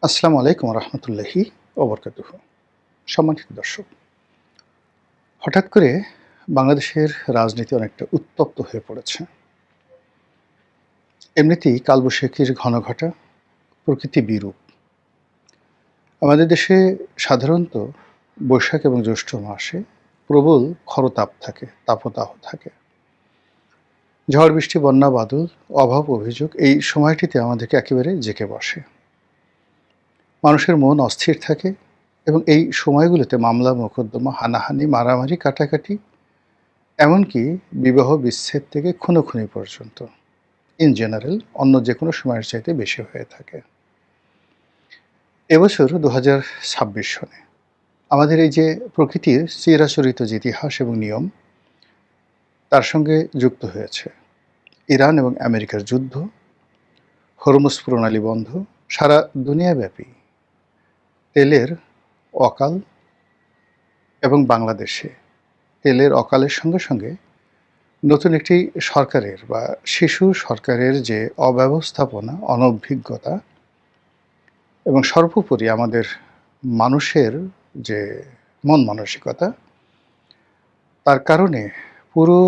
আসসালামু আলাইকুম রহমতুল্লাহি ওবরকাতুহু। সম্মানিত দর্শক, হঠাৎ করে বাংলাদেশের রাজনীতি অনেকটা উত্তপ্ত হয়ে পড়েছে। এমনিতেই কালবৈশাখীর ঘনঘটা, প্রকৃতি বিরূপ। আমাদের দেশে সাধারণত বৈশাখ এবং জ্যৈষ্ঠ মাসে প্রবল খরতাপ থাকে, তাপদাহ থাকে। ঝড় বৃষ্টি, বন্যা, বাদল, অভাব, অভিযোগ এই সময়টিতে আমাদেরকে একেবারে জেঁকে বসে। মানুষের মন অস্থির থাকে এবং এই সময়গুলোতে মামলা, মোকদ্দমা, হানাহানি, মারামারি, কাটাকাটি, এমনকি বিবাহ বিচ্ছেদ থেকে খুনোখুনি পর্যন্ত ইন জেনারেল অন্য যে কোনো সময়ের চাইতে বেশি হয়ে থাকে। এবছর 2026 সনে আমাদের এই যে প্রকৃতির চিরাচরিত যে ইতিহাস এবং নিয়ম, তার সঙ্গে যুক্ত হয়েছে ইরান এবং আমেরিকার যুদ্ধ, হরমুজ প্রণালী বন্ধ, সারা দুনিয়াব্যাপী তেলের অকাল এবং বাংলাদেশে তেলের অকালের সঙ্গে সঙ্গে নতুন একটি সরকারের বা শিশু সরকারের যে অব্যবস্থাপনা, অনভিজ্ঞতা এবং সর্বোপরি আমাদের মানুষের যে মন মানসিকতা, তার কারণে পুরো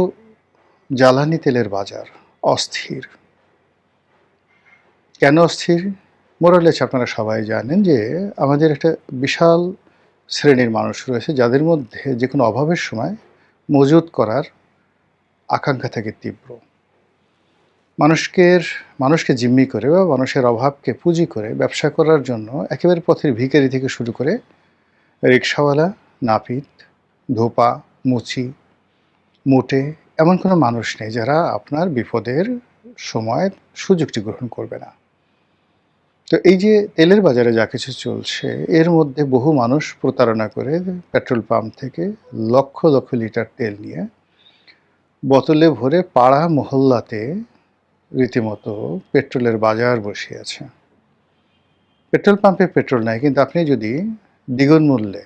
জ্বালানি তেলের বাজার অস্থির। কেন অস্থির? মোরালেস আপনারা সবাই জানেন যে আমাদের একটা বিশাল শ্রেণীর মানুষ রয়েছে যাদের মধ্যে যে কোনো অভাবের সময় মজুত করার আকাঙ্ক্ষা থাকে তীব্র। মানুষকে জিম্মি করে বা মানুষের অভাবকে পুঁজি করে ব্যবসা করার জন্য একেবারে পথের ভিখারি থেকে শুরু করে রিকশাওয়ালা, নাপিত, ধোপা, মুচি, মোটে এমন কোনো মানুষ নেই যারা আপনার বিপদের সময় সুযোগটি গ্রহণ করবে না। তো এই যে তেলের বাজারে যা কিছু চলছে, এর মধ্যে বহু মানুষ প্রতারণা করে পেট্রোল পাম্প থেকে লক্ষ লক্ষ লিটার তেল নিয়ে বোতলে ভরে পাড়া মহল্লাতে রীতিমতো পেট্রোলের বাজার বসিয়েছে। পেট্রোল পাম্পে পেট্রোল নাই, কিন্তু আপনি যদি দ্বিগুণ মূল্যে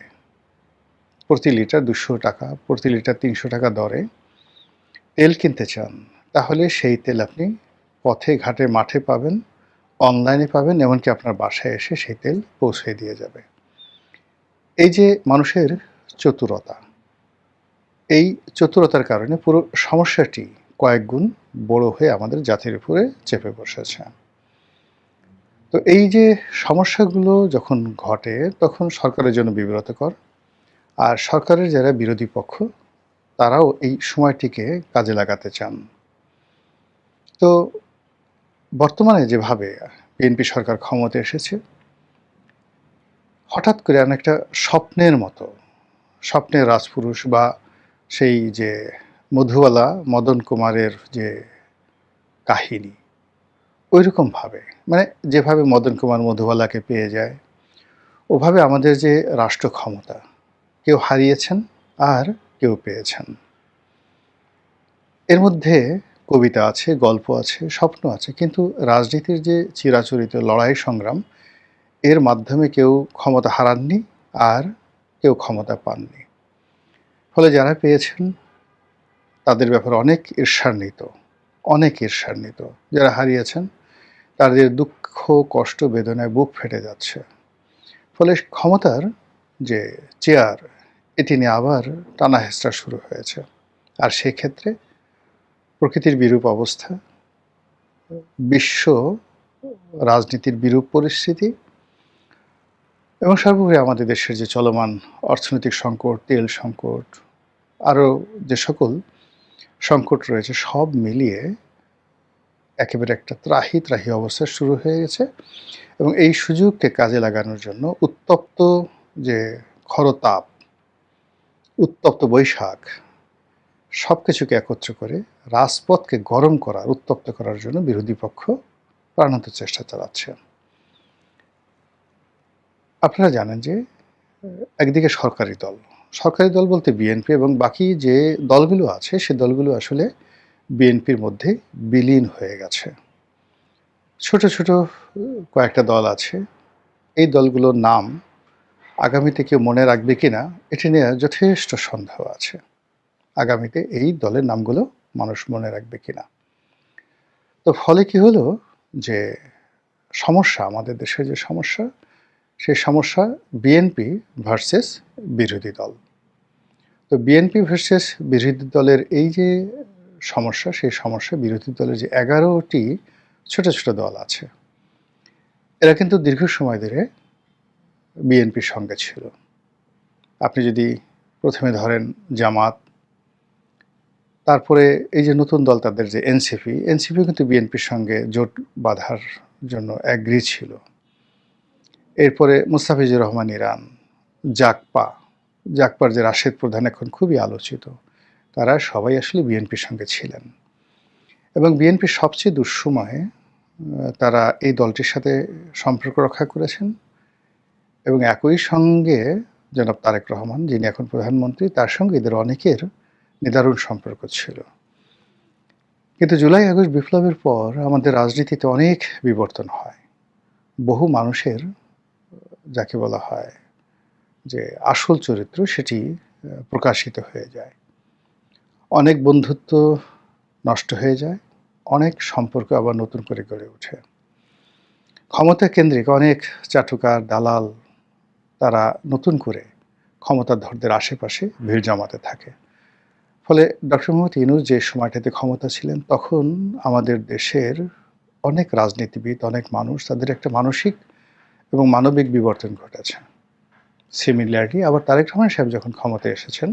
প্রতি লিটার 200 টাকা, প্রতি লিটার 300 টাকা দরে তেল কিনতে চান, তাহলে সেই তেল আপনি পথে ঘাটে মাঠে পাবেন, অনলাইনে পাবেন, এমনকি আপনার বাসায় এসে সেই তেল পৌঁছে দিয়ে যাবে। এই যে মানুষের চতুরতা, এই চতুরতার কারণে পুরো সমস্যাটি কয়েক গুণ বড় হয়ে আমাদের জাতির উপরে চেপে বসেছে। তো এই যে সমস্যাগুলো যখন ঘটে, তখন সরকারের জন্য বিব্রতকর, আর সরকারের যারা বিরোধী পক্ষ তারাও এই সময়টিকে কাজে লাগাতে চান। তো বর্তমানে যেভাবে বিএনপি সরকার ক্ষমতায় এসেছে, হঠাৎ করে অনেকটা স্বপ্নের মতো, স্বপ্নের রাজপুরুষ বা সেই যে মধুবালা মদন কুমারের যে কাহিনী, ওইরকমভাবে, মানে যেভাবে মদন কুমার মধুবালাকে পেয়ে যায়, ওভাবে আমাদের যে রাষ্ট্র ক্ষমতা কেউ হারিয়েছেন আর কেউ পেয়েছেন। এর মধ্যে কবিতা আছে, গল্প আছে, স্বপ্ন আছে, কিন্তু রাজনীতির যে চিরাচরিত লড়াই সংগ্রাম, এর মাধ্যমে কেউ ক্ষমতা হারাননি আর কেউ ক্ষমতা পাননি। ফলে যারা পেয়েছেন তাদের ব্যাপারে অনেক ঈর্ষান্বিত। যারা হারিয়েছেন তাদের দুঃখ, কষ্ট, বেদনায় বুক ফেটে যাচ্ছে। ফলে ক্ষমতার যে চেয়ার, এটি নিয়ে আবার টানা হেঁচড়া শুরু হয়েছে। আর সেক্ষেত্রে প্রকৃতির বিরূপ অবস্থা, বিশ্ব রাজনীতির বিরূপ পরিস্থিতি এবং সর্বোপরি আমাদের দেশের যে চলমান অর্থনৈতিক সংকট, তেল সংকট, আরও যে সকল সংকট রয়েছে, সব মিলিয়ে একেবারে একটা ত্রাহি অবস্থা শুরু হয়ে গেছে। এবং এই সুযোগকে কাজে লাগানোর জন্য উত্তপ্ত যে খরতাপ, উত্তপ্ত বৈশাখ, সব কিছুকে একত্র করে রাজপথকে গরম করার, উত্তপ্ত করার জন্য বিরোধী পক্ষ প্রাণান্ত চেষ্টা চালাচ্ছে। আপনারা জানেন যে একদিকে সরকারি দল বলতে বিএনপি এবং বাকি যে দলগুলো আছে, সে দলগুলো আসলে বিএনপির মধ্যে বিলীন হয়ে গেছে। ছোট ছোট কয়েকটা দল আছে। এই দলগুলোর নাম আগামীতে কেউ মনে রাখবে কিনা, এটি নিয়ে যথেষ্ট সন্দেহ আছে। আগামীতে এই দলের নামগুলো মানুষ মনে রাখবে কিনা। তো ফলে কি হলো যে সমস্যা, আমাদের দেশের যে সমস্যা, সেই সমস্যা বিএনপি ভার্সেস বিরোধী দল। তো বিএনপি ভার্সেস বিরোধী দলের এই যে সমস্যা, সেই সমস্যা বিরোধী দলের যে ১১টি ছোট, ছোট দল আছে, এরা কিন্তু দীর্ঘ সময় ধরে বিএনপির সঙ্গে ছিল। আপনি যদি প্রথমে ধরেন জামাত, তারপরে এই যে নতুন দল তাদের যে এনসিপিও কিন্তু বিএনপির সঙ্গে জোট বাঁধার জন্য অ্যাগ্রি ছিল। এরপরে মুস্তাফিজুর রহমান ইরান, জাকপার যে রাশেদ প্রধান এখন খুবই আলোচিত, তারা সবাই আসলে বিএনপির সঙ্গে ছিলেন এবং বিএনপির সবচেয়ে দুঃসময়ে তারা এই দলটির সাথে সম্পর্ক রক্ষা করেছেন এবং একই সঙ্গে জনাব তারেক রহমান, যিনি এখন প্রধানমন্ত্রী, তার সঙ্গে এদের অনেকের নিদারুণ সম্পর্ক ছিল। কিন্তু জুলাই আগস্ট বিপ্লবের পর আমাদের রাজনীতিতে অনেক বিবর্তন হয়। বহু মানুষের যাকে বলা হয় যে আসল চরিত্র, সেটি প্রকাশিত হয়ে যায়। অনেক বন্ধুত্ব নষ্ট হয়ে যায়, অনেক সম্পর্ক আবার নতুন করে গড়ে ওঠে। ক্ষমতা কেন্দ্রিক অনেক চাটুকার, দালাল তারা নতুন করে ক্ষমতাধরদের আশেপাশে ভিড় জমাতে থাকে। ফলে ডক্টর মোহাম্মদ ইউনূস যে সময়টাতে ক্ষমতা ছিলেন, তখন আমাদের দেশের অনেক রাজনীতিবিদ, অনেক মানুষ, তাদের একটা মানসিক এবং মানবিক বিবর্তন ঘটেছে। সিমিলারলি আবার তারেক রহমান সাহেব যখন ক্ষমতায় এসেছেন,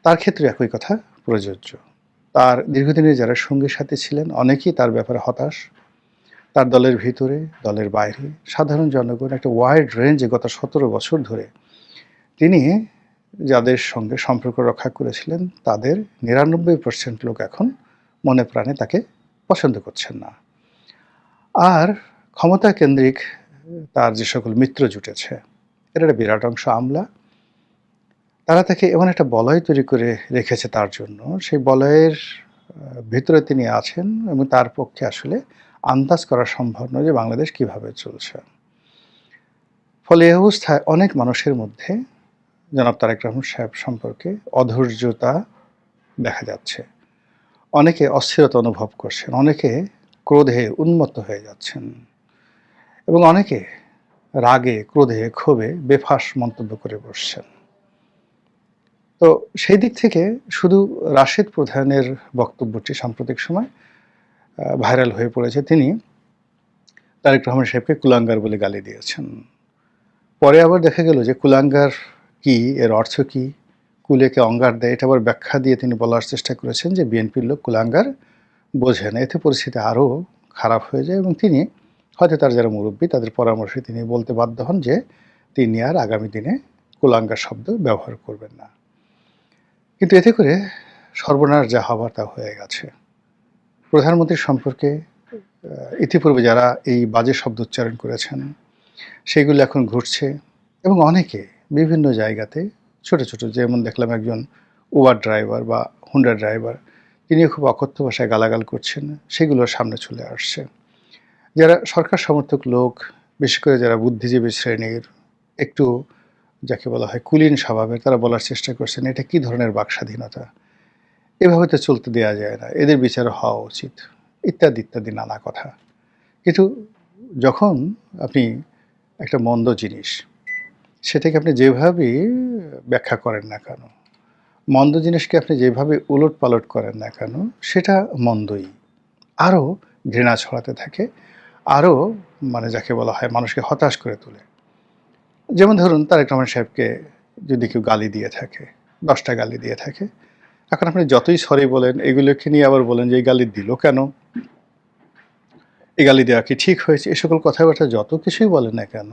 তার ক্ষেত্রে একই কথা প্রযোজ্য। তার দীর্ঘদিনের যারা সঙ্গী সাথী ছিলেন, অনেকেই তার ব্যাপারে হতাশ। তার দলের ভিতরে, দলের বাইরে, সাধারণ জনগণ একটা ওয়াইড রেঞ্জে গত ১৭ বছর ধরে তিনি যাদের সঙ্গে সম্পর্ক রক্ষা করেছিলেন, তাদের ৯৯% লোক এখন মনে প্রাণে তাকে পছন্দ করছেন না। আর ক্ষমতা কেন্দ্রিক তার যে সকল মিত্র জুটেছে, এর একটা বিরাট অংশ আমলা। তারা তাকে এমন একটা বলয় তৈরি করে রেখেছে তার জন্য, সেই বলয়ের ভিতরে তিনি আছেন এবং তার পক্ষে আসলে আন্দাজ করা সম্ভব নয় যে বাংলাদেশ কিভাবে চলছে। ফলে এই অবস্থায় অনেক মানুষের মধ্যে জনাব তারেক রহমান সাহেব সম্পর্কে অধৈর্যতা দেখা যাচ্ছে। অনেকে অস্থিরতা অনুভব করছেন, অনেকে ক্রোধে উন্মত্ত হয়ে যাচ্ছেন এবং অনেকে রাগে, ক্রোধে, ক্ষোভে বেফাঁস মন্তব্য করে বসছেন। তো সেই দিক থেকে শুধু রাশেদ প্রধানের বক্তব্যটি সাম্প্রতিক সময় ভাইরাল হয়ে পড়েছে। তিনি তারেক রহমান সাহেবকে কুলাঙ্গার বলে গালি দিয়েছেন। পরে আবার দেখা গেল যে কুলাঙ্গার কি, এর অর্থ কি, কুলেকে অঙ্গার দেয়, এটা আবার ব্যাখ্যা দিয়ে তিনি বলার চেষ্টা করেছেন যে বিএনপির লোক কুলাঙ্গার বোঝে না। এতে পরিস্থিতি আরও খারাপ হয়ে যায় এবং তিনি হয়তো তার যারা মুরব্বী, তাদের পরামর্শে তিনি বলতে বাধ্য হন যে তিনি আর আগামী দিনে কুলাঙ্গার শব্দ ব্যবহার করবেন না। কিন্তু এতে করে সর্বনাশ যা হবার তা হয়ে গেছে। প্রধানমন্ত্রীর সম্পর্কে ইতিপূর্বে যারা এই বাজে শব্দ উচ্চারণ করেছেন, সেগুলো এখন ঘটছে এবং অনেকে বিভিন্ন জায়গাতে ছোট ছোট, যেমন দেখলাম একজন উবার ড্রাইভার বা হুন্ডা ড্রাইভার, তিনিও খুব অকথ্য ভাষায় গালাগাল করছেন, সেগুলো সামনে চলে আসছে। যারা সরকার সমর্থক লোক, বিশেষ করে যারা বুদ্ধিজীবী শ্রেণীর, একটু যাকে বলা হয় কুলীন স্বভাবের, তারা বলার চেষ্টা করছেন এটা কী ধরনের বাকস্বাধীনতা, এভাবে তো চলতে দেওয়া যায় না, এদের বিচার হওয়া উচিত, ইত্যাদি ইত্যাদি নানা কথা। কিন্তু যখন আপনি একটা মন্দ জিনিস, সেটাকে আপনি যেভাবেই ব্যাখ্যা করেন না কেন, মন্দ জিনিসকে আপনি যেভাবে উলট পালট করেন না কেন, সেটা মন্দই, আরও ঘৃণা ছড়াতে থাকে, আরও যাকে বলা হয় মানুষকে হতাশ করে তোলে। যেমন ধরুন তারেক রহমান সাহেবকে যদি কেউ গালি দিয়ে থাকে, 10টা গালি দিয়ে থাকে, এখন আপনি যতই সরি বলেন, এগুলোকে নিয়ে আবার বলেন যে এই গালি দিল কেন, এই গালি দেওয়া কি ঠিক হয়েছে, এ সকল কথাবার্তা যত কিছুই বলেন না কেন,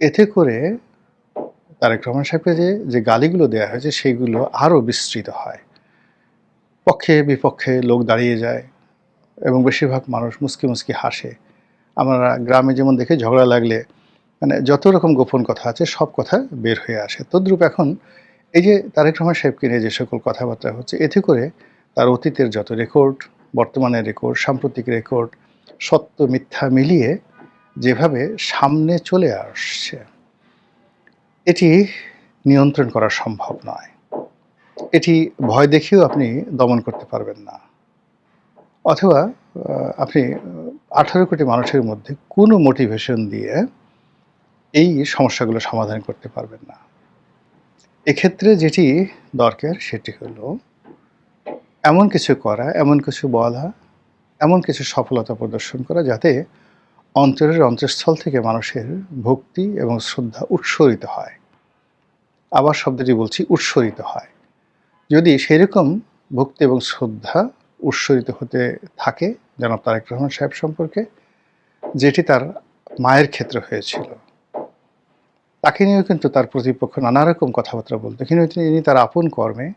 এতে করে তারেক রহমান সাহেবকে যে গালিগুলো দেওয়া হয়েছে সেইগুলো আরও বিস্তৃত হয়, পক্ষে বিপক্ষে লোক দাঁড়িয়ে যায় এবং বেশিরভাগ মানুষ মুচকি মুচকি হাসে। আমরা গ্রামে যেমন দেখে ঝগড়া লাগলে যত রকম গোপন কথা আছে সব কথা বের হয়ে আসে। তদ্রূপ এখন এই যে তারেক রহমান সাহেবকে নিয়ে যে সকল কথাবার্তা হচ্ছে, এতে করে তার অতীতের যত রেকর্ড, বর্তমানের রেকর্ড, সাম্প্রতিক রেকর্ড, সত্য মিথ্যা মিলিয়ে যেভাবে সামনে চলে আসছে, এটি নিয়ন্ত্রণ করা সম্ভব নয়। এটি ভয় দেখিয়েও আপনি দমন করতে পারবেন না। অথবা আপনি 18 কোটি মানুষের মধ্যে কোনো মোটিভেশন দিয়ে এই সমস্যাগুলো সমাধান করতে পারবেন না। এক্ষেত্রে যেটি দরকার সেটি হলো এমন কিছু করা, এমন কিছু বলা, এমন কিছু সফলতা প্রদর্শন করা যাতে অন্তরের অন্তঃস্থল থেকে মানুষের ভক্তি এবং শ্রদ্ধা উৎসরিত হয়। আবার শব্দটি বলছি উৎসরিত হয়। যদি সেরকম ভক্তি এবং শ্রদ্ধা উৎসরিত হতে থাকে জনাব তারেক রহমান সাহেব সম্পর্কে, যেটি তার মায়ের ক্ষেত্রে হয়েছিল। তাকে নিয়েও কিন্তু তার প্রতিপক্ষ নানা রকম কথাবার্তা বলত। কিন্তু তিনি তার আপন কর্মে,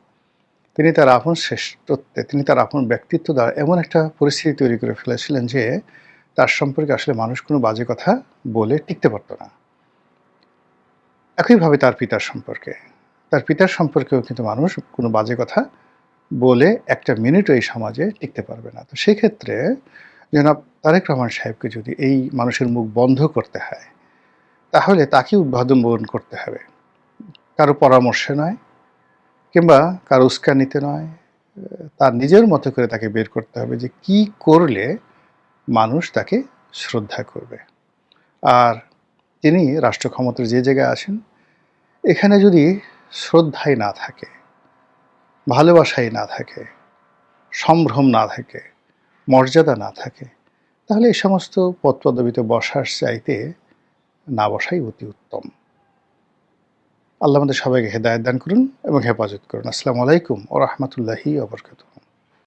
তিনি তার আপন শ্রেষ্ঠত্বে, তিনি তার আপন ব্যক্তিত্ব দ্বারা এমন একটা পরিস্থিতি তৈরি করে ফেলেছিলেন যে তার সম্পর্কে আসলে মানুষ কোনো বাজে কথা বলে টিকতে পারত না। একইভাবে তার পিতার সম্পর্কে। তার পিতার সম্পর্কেও কিন্তু মানুষ কোনো বাজে কথা বলে একটা মিনিটও এই সমাজে টিকতে পারবে না। তো সেক্ষেত্রে জনাব তারেক রহমান সাহেবকে যদি এই মানুষের মুখ বন্ধ করতে হয়, তাহলে তাকে উদ্বোধন করতে হবে। কারো পরামর্শে নয় কিংবা কারো উস্কানিতে নয়, তার নিজের মতো করে তাকে বের করতে হবে যে কি করলে মানুষ তাকে শ্রদ্ধা করবে। আর তিনি রাষ্ট্র ক্ষমতার যে জায়গায় আছেন, এখানে যদি শ্রদ্ধাই না থাকে, ভালোবাসাই না থাকে, সম্ভ্রম না থাকে, মর্যাদা না থাকে, তাহলে এই সমস্ত পদপদবিতে বসার চাইতে না বসাই অতি উত্তম। আল্লাহ আমাদের সবাইকে হেদায়েত দান করুন এবং হেফাজত করুন। আসসালামু আলাইকুম ওয়া রাহমাতুল্লাহি ওয়া বারাকাতুহু।